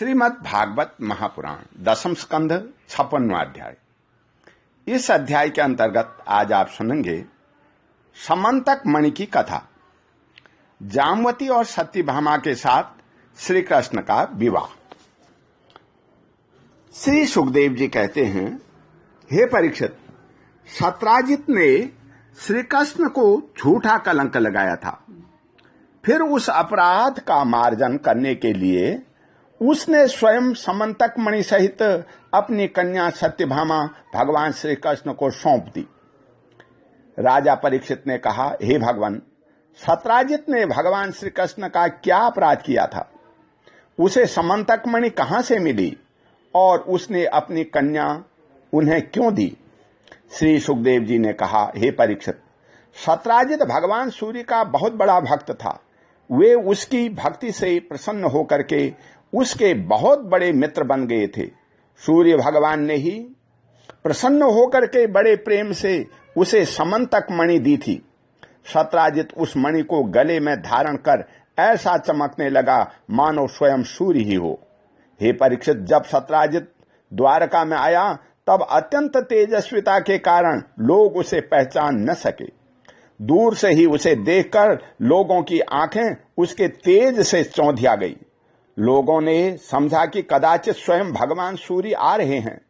श्रीमद् भागवत महापुराण दसम स्कंध 56वां अध्याय। इस अध्याय के अंतर्गत आज आप सुनेंगे समंतक मणि की कथा। जामवती और सत्यभामा के साथ श्री कृष्ण का विवाह। श्री सुखदेव जी कहते हैं, हे परीक्षित, सत्राजित ने श्री कृष्ण को झूठा कलंक लगाया था। फिर उस अपराध का मार्जन करने के लिए उसने स्वयं समंतक मणि सहित अपनी कन्या सत्यभामा भगवान श्री कृष्ण को सौंप दी। राजा परीक्षित ने कहा, हे भगवान, सत्राजित ने भगवान श्री कृष्ण का क्या अपराध किया था? उसे समंतक मणि कहां से मिली और उसने अपनी कन्या उन्हें क्यों दी? श्री सुखदेव जी ने कहा, हे परीक्षित, सत्राजित भगवान सूर्य का बहुत बड़ा भक्त था। वे उसकी भक्ति से प्रसन्न होकर के उसके बहुत बड़े मित्र बन गए थे। सूर्य भगवान ने ही प्रसन्न होकर के बड़े प्रेम से उसे समंतक मणि दी थी। सत्राजित उस मणि को गले में धारण कर ऐसा चमकने लगा मानो स्वयं सूर्य ही हो। हे परीक्षित, जब सत्राजित द्वारका में आया तब अत्यंत तेजस्विता के कारण लोग उसे पहचान न सके। दूर से ही उसे देखकर लोगों की आंखें उसके तेज से चौंधिया गई। लोगों ने समझा कि कदाचित स्वयं भगवान सूर्य आ रहे हैं।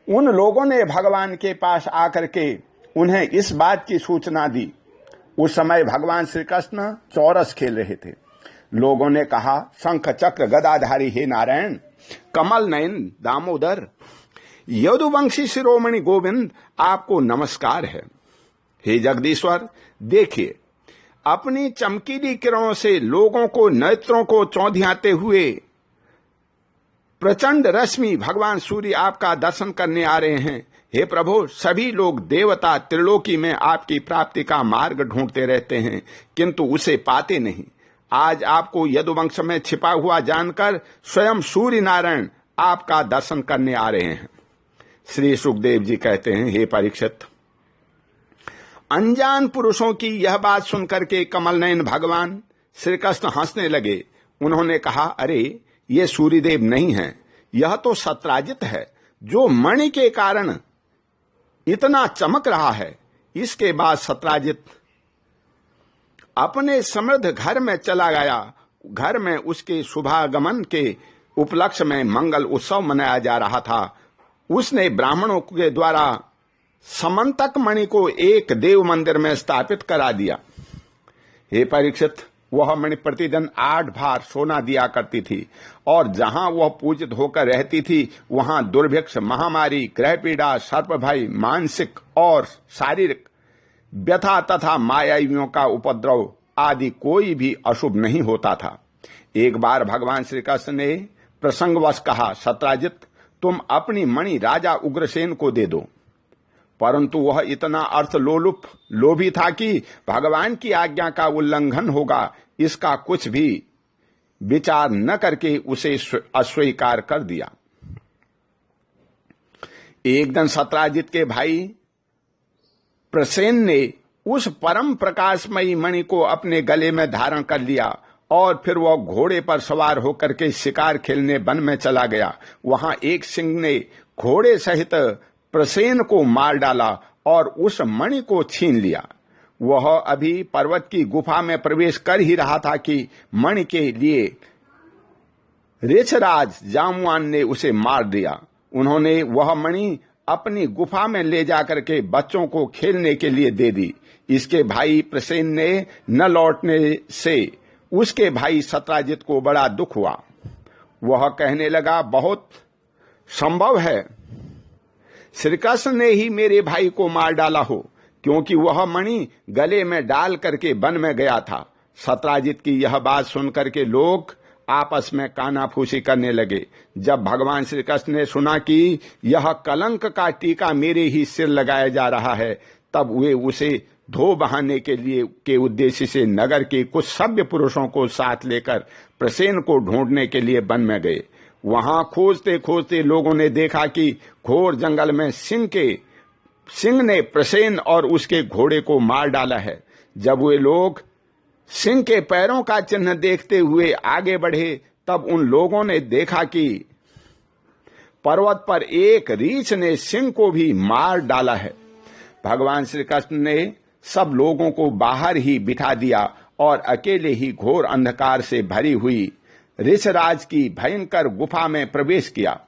उन लोगों ने भगवान के पास आकर के उन्हें इस बात की सूचना दी। उस समय भगवान श्री कृष्ण चौरस खेल रहे थे। लोगों ने कहा, शंख चक्र गदाधारी हे नारायण, कमल नयन दामोदर, यदुवंशी शिरोमणि गोविंद, आपको नमस्कार है। हे जगदीश्वर, देखिए, अपनी चमकीली किरणों से लोगों को नेत्रों को चौंधियाते हुए प्रचंड रश्मि भगवान सूर्य आपका दर्शन करने आ रहे हैं। हे प्रभु, सभी लोग देवता त्रिलोकी में आपकी प्राप्ति का मार्ग ढूंढते रहते हैं, किंतु उसे पाते नहीं। आज आपको यदुवंश में छिपा हुआ जानकर स्वयं सूर्य नारायण आपका दर्शन करने आ रहे हैं। श्री सुखदेव जी कहते हैं, हे परीक्षित, अनजान पुरुषों की यह बात सुनकर के कमल नयन भगवान श्री कृष्ण हंसने लगे। उन्होंने कहा, अरे, ये सूर्यदेव नहीं है, यह तो सत्राजित है जो मणि के कारण इतना चमक रहा है। इसके बाद सत्राजित अपने समृद्ध घर में चला गया। घर में उसके शुभागमन के उपलक्ष्य में मंगल उत्सव मनाया जा रहा था। उसने ब्राह्मणों के द्वारा समंतक मणि को एक देव मंदिर में स्थापित करा दिया। हे परीक्षित, वह मणि प्रतिदिन 8 भार सोना दिया करती थी और जहां वह पूजित होकर रहती थी वहां दुर्भिक्ष, महामारी, ग्रह पीड़ा, सर्पभय, मानसिक और शारीरिक व्यथा तथा मायावियों का उपद्रव आदि कोई भी अशुभ नहीं होता था। एक बार भगवान श्री कृष्ण ने प्रसंगवश कहा, सत्राजित, तुम अपनी मणि राजा उग्रसेन को दे दो। परंतु वह इतना अर्थ लोभी था कि भगवान की आज्ञा का उल्लंघन होगा इसका कुछ भी विचार न करके उसे अस्वीकार कर दिया। एक दिन सत्राजित के भाई प्रसेन ने उस परम प्रकाशमयी मणि को अपने गले में धारण कर लिया और फिर वह घोड़े पर सवार होकर के शिकार खेलने वन में चला गया। वहां एक सिंह ने घोड़े सहित प्रसेन को मार डाला और उस मणि को छीन लिया। वह अभी पर्वत की गुफा में प्रवेश कर ही रहा था कि मणि के लिए ऋषराज जामवान ने उसे मार दिया। उन्होंने वह मणि अपनी गुफा में ले जाकर के बच्चों को खेलने के लिए दे दी। इसके भाई प्रसेन ने न लौटने से उसके भाई सत्राजित को बड़ा दुख हुआ। वह कहने लगा, बहुत संभव है श्री कृष्ण ने ही मेरे भाई को मार डाला हो, क्योंकि वह मणि गले में डाल करके वन में गया था। सत्राजित की यह बात सुनकर के लोग आपस में कानाफूसी करने लगे। जब भगवान श्री कृष्ण ने सुना कि यह कलंक का टीका मेरे ही सिर लगाया जा रहा है, तब वे उसे धो बहाने के उद्देश्य से नगर के कुछ सभ्य पुरुषों को साथ लेकर प्रसेन को ढूंढने के लिए वन में गए। वहां खोजते खोजते लोगों ने देखा कि घोर जंगल में सिंह ने प्रसेन और उसके घोड़े को मार डाला है। जब वे लोग सिंह के पैरों का चिन्ह देखते हुए आगे बढ़े तब उन लोगों ने देखा कि पर्वत पर एक रीछ ने सिंह को भी मार डाला है। भगवान श्री कृष्ण ने सब लोगों को बाहर ही बिठा दिया और अकेले ही घोर अंधकार से भरी हुई ऋषराज की भयंकर गुफा में प्रवेश किया।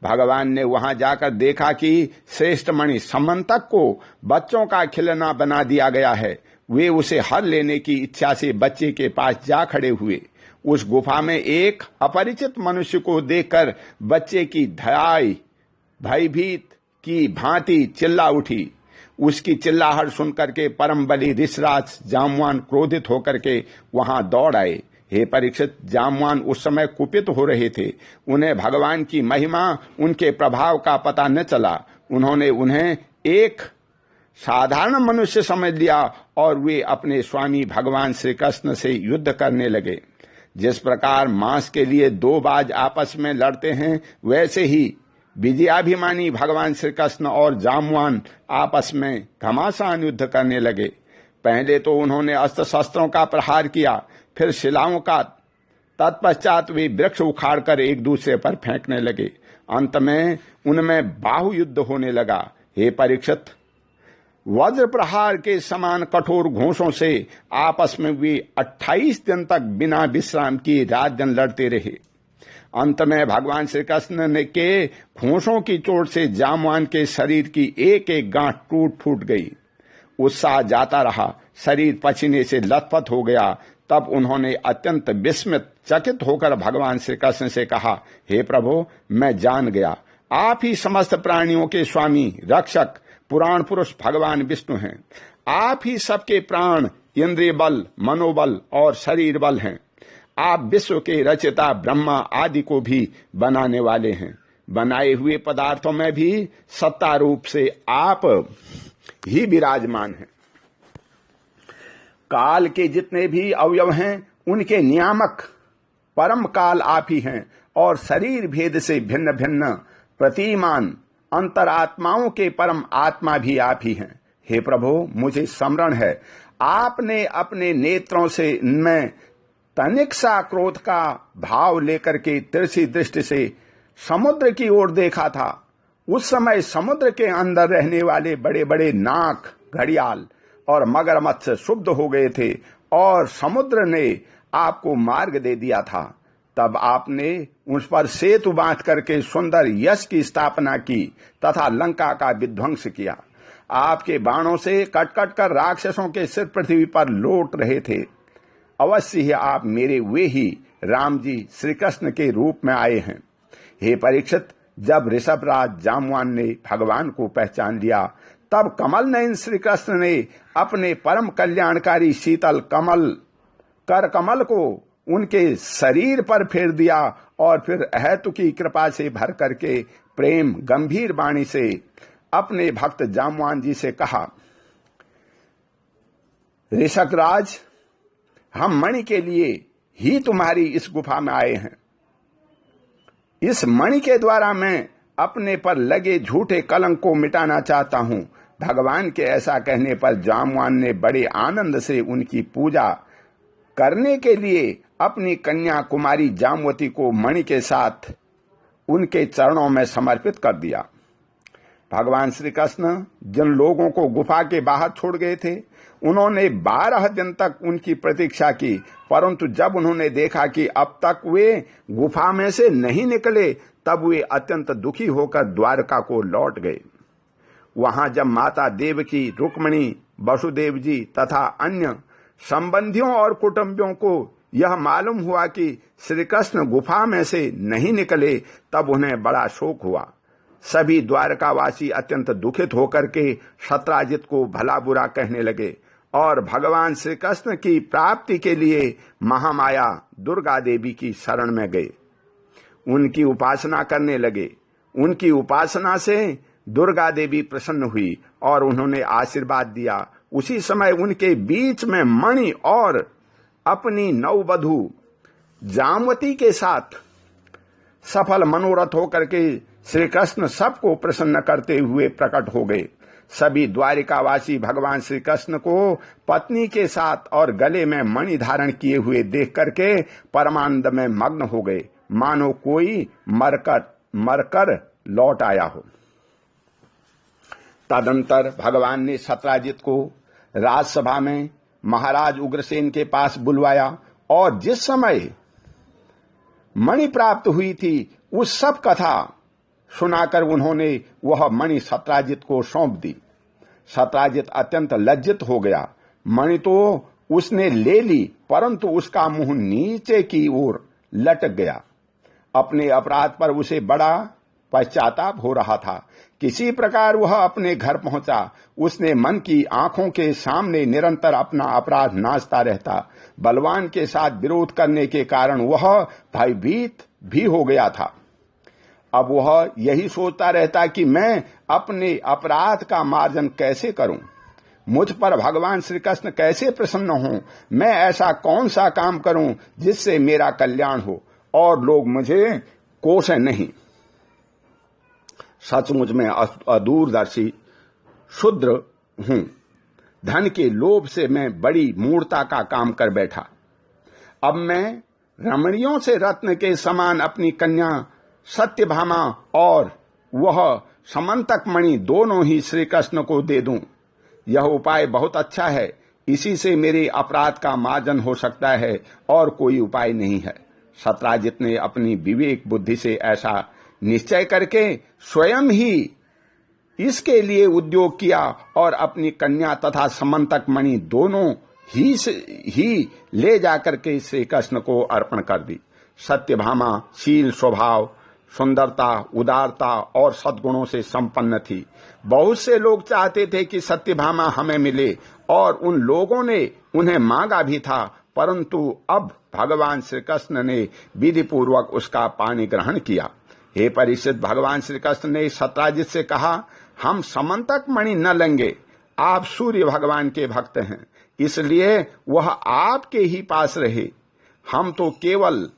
भगवान ने वहां जाकर देखा कि श्रेष्ठ मणि समंतक को बच्चों का खिलौना बना दिया गया है। वे उसे हर लेने की इच्छा से बच्चे के पास जा खड़े हुए। उस गुफा में एक अपरिचित मनुष्य को देखकर बच्चे की धड़ाई भयभीत की भांति चिल्ला उठी। उसकी चिल्लाहट सुनकर के परम बली ऋषराज जामवान क्रोधित होकर के वहां दौड़ आए। हे परीक्षित, जामवान उस समय कुपित हो रहे थे। उन्हें भगवान की महिमा, उनके प्रभाव का पता न चला। उन्होंने उन्हें एक साधारण मनुष्य समझ लिया और वे अपने स्वामी भगवान श्री कृष्ण से युद्ध करने लगे। जिस प्रकार मांस के लिए दो बाज आपस में लड़ते हैं, वैसे ही विजयाभिमानी भगवान श्री कृष्ण और जामवान आपस में घमासान युद्ध करने लगे। पहले तो उन्होंने अस्त्र शस्त्रों का प्रहार किया, फिर शिलाओं का, तत्पश्चात वे वृक्ष उखाड़कर एक दूसरे पर फेंकने लगे। अंत में उनमें बाहु युद्ध होने लगा। हे परीक्षित, वज्र प्रहार के समान कठोर घोंसों से आपस में वे 28 दिन तक बिना विश्राम किए रात दिन लड़ते रहे। अंत में भगवान श्री कृष्ण ने के घोंसों की चोट से जामवान के शरीर की एक एक गांठ टूट फूट गई। उत्साह जाता रहा, शरीर पसीने से लथपथ हो गया। तब उन्होंने अत्यंत विस्मित चकित होकर भगवान श्री कृष्ण से कहा, हे प्रभु, मैं जान गया, आप ही समस्त प्राणियों के स्वामी, रक्षक, पुराण पुरुष भगवान विष्णु हैं। आप ही सबके प्राण, इंद्रिय बल, मनोबल और शरीर बल हैं। आप विश्व के रचयिता ब्रह्मा आदि को भी बनाने वाले हैं। बनाए हुए पदार्थों में भी सत्ता रूप से आप ही विराजमान हैं। काल के जितने भी अवयव हैं, उनके नियामक परम काल आप ही हैं और शरीर भेद से भिन्न भिन्न प्रतिमान अंतरात्माओं के परम आत्मा भी आप ही हैं। हे प्रभु, मुझे स्मरण है, आपने अपने नेत्रों से इनमें तनिक सा क्रोध का भाव लेकर के तिरछी दृष्टि से समुद्र की ओर देखा था। उस समय समुद्र के अंदर रहने वाले बड़े बड़े नाग, घड़ियाल और मगरमच्छ शुद्ध हो गए थे और समुद्र ने आपको मार्ग दे दिया था। तब आपने उस पर सेतु बांध करके सुंदर यश की स्थापना की तथा लंका का विध्वंस किया। आपके बाणों से कट कट कर राक्षसों के सिर पृथ्वी पर लौट रहे थे। अवश्य ही आप मेरे वे ही राम जी श्री कृष्ण के रूप में आए हैं। हे परीक्षित, जब ऋषभराज जामवान ने भगवान को पहचान लिया, तब कमल नयन श्री कृष्ण ने अपने परम कल्याणकारी शीतल कर कमल को उनके शरीर पर फेर दिया और फिर अहेतु की कृपा से भर करके प्रेम गंभीर वाणी से अपने भक्त जामवान जी से कहा, ऋषभराज, हम मणि के लिए ही तुम्हारी इस गुफा में आए हैं। इस मणि के द्वारा मैं अपने पर लगे झूठे कलंक को मिटाना चाहता हूं। भगवान के ऐसा कहने पर जामवान ने बड़े आनंद से उनकी पूजा करने के लिए अपनी कन्या कुमारी जामवती को मणि के साथ उनके चरणों में समर्पित कर दिया। भगवान श्री कृष्ण जिन लोगों को गुफा के बाहर छोड़ गए थे, उन्होंने 12 दिन तक उनकी प्रतीक्षा की, परंतु जब उन्होंने देखा कि अब तक वे गुफा में से नहीं निकले, तब वे अत्यंत दुखी होकर द्वारका को लौट गए। वहां जब माता देवकी, रुक्मिणी, वसुदेव जी तथा अन्य संबंधियों और कुटुंबियों को यह मालूम हुआ कि श्री कृष्ण गुफा में से नहीं निकले, तब उन्हें बड़ा शोक हुआ। सभी द्वारकावासी अत्यंत दुखित होकर के सत्राजित को भला बुरा कहने लगे और भगवान श्री कृष्ण की प्राप्ति के लिए महामाया दुर्गा देवी की शरण में गए। उनकी उपासना करने लगे। उनकी उपासना से दुर्गा देवी प्रसन्न हुई और उन्होंने आशीर्वाद दिया। उसी समय उनके बीच में मणि और अपनी नववधू जामवती के साथ सफल मनोरथ होकर के श्री कृष्ण सबको प्रसन्न करते हुए प्रकट हो गए। सभी द्वारिकावासी भगवान श्री कृष्ण को पत्नी के साथ और गले में मणि धारण किए हुए देख करके परमानंद में मग्न हो गए, मानो कोई मरकर लौट आया हो। तदंतर भगवान ने सत्राजित को राजसभा में महाराज उग्रसेन के पास बुलवाया और जिस समय मणि प्राप्त हुई थी उस सब कथा सुनाकर उन्होंने वह मणि सत्राजित को सौंप दी। सत्राजित अत्यंत लज्जित हो गया। मणि तो उसने ले ली, परंतु उसका मुंह नीचे की ओर लटक गया। अपने अपराध पर उसे बड़ा पश्चाताप हो रहा था। किसी प्रकार वह अपने घर पहुंचा। उसने मन की आंखों के सामने निरंतर अपना अपराध नाचता रहता। बलवान के साथ विरोध करने के कारण वह भयभीत भी हो गया था। अब वह यही सोचता रहता कि मैं अपने अपराध का मार्जन कैसे करूं, मुझ पर भगवान श्री कृष्ण कैसे प्रसन्न हों, मैं ऐसा कौन सा काम करूं जिससे मेरा कल्याण हो और लोग मुझे कोसें नहीं। सचमुच में अदूरदर्शी शूद्र हूं। धन के लोभ से मैं बड़ी मूर्खता का काम कर बैठा। अब मैं रमणियों से रत्न के समान अपनी कन्या सत्यभामा और वह समंतक मणि दोनों ही श्री कृष्ण को दे दूं। यह उपाय बहुत अच्छा है। इसी से मेरे अपराध का मार्जन हो सकता है और कोई उपाय नहीं है। सत्राजित ने अपनी विवेक बुद्धि से ऐसा निश्चय करके स्वयं ही इसके लिए उद्योग किया और अपनी कन्या तथा समंतक मणि दोनों ही ले जाकर के श्री कृष्ण को अर्पण कर दी। सत्यभामा शील, स्वभाव, सुंदरता, उदारता और सद्गुणों से संपन्न थी। बहुत से लोग चाहते थे कि सत्यभामा हमें मिले और उन लोगों ने उन्हें मांगा भी था, परंतु अब भगवान श्री कृष्ण ने विधि पूर्वक उसका पानी ग्रहण किया। हे परीक्षित, भगवान श्री कृष्ण ने सत्राजित से कहा, हम समंतक मणि न लेंगे। आप सूर्य भगवान के भक्त हैं, इसलिए वह आपके ही पास रहे। हम तो केवल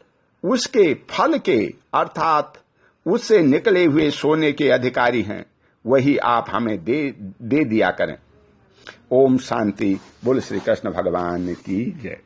उसके फल के अर्थात उससे निकले हुए सोने के अधिकारी हैं, वही आप हमें दे दिया करें। ओम शांति। बोल श्री कृष्ण भगवान की जय।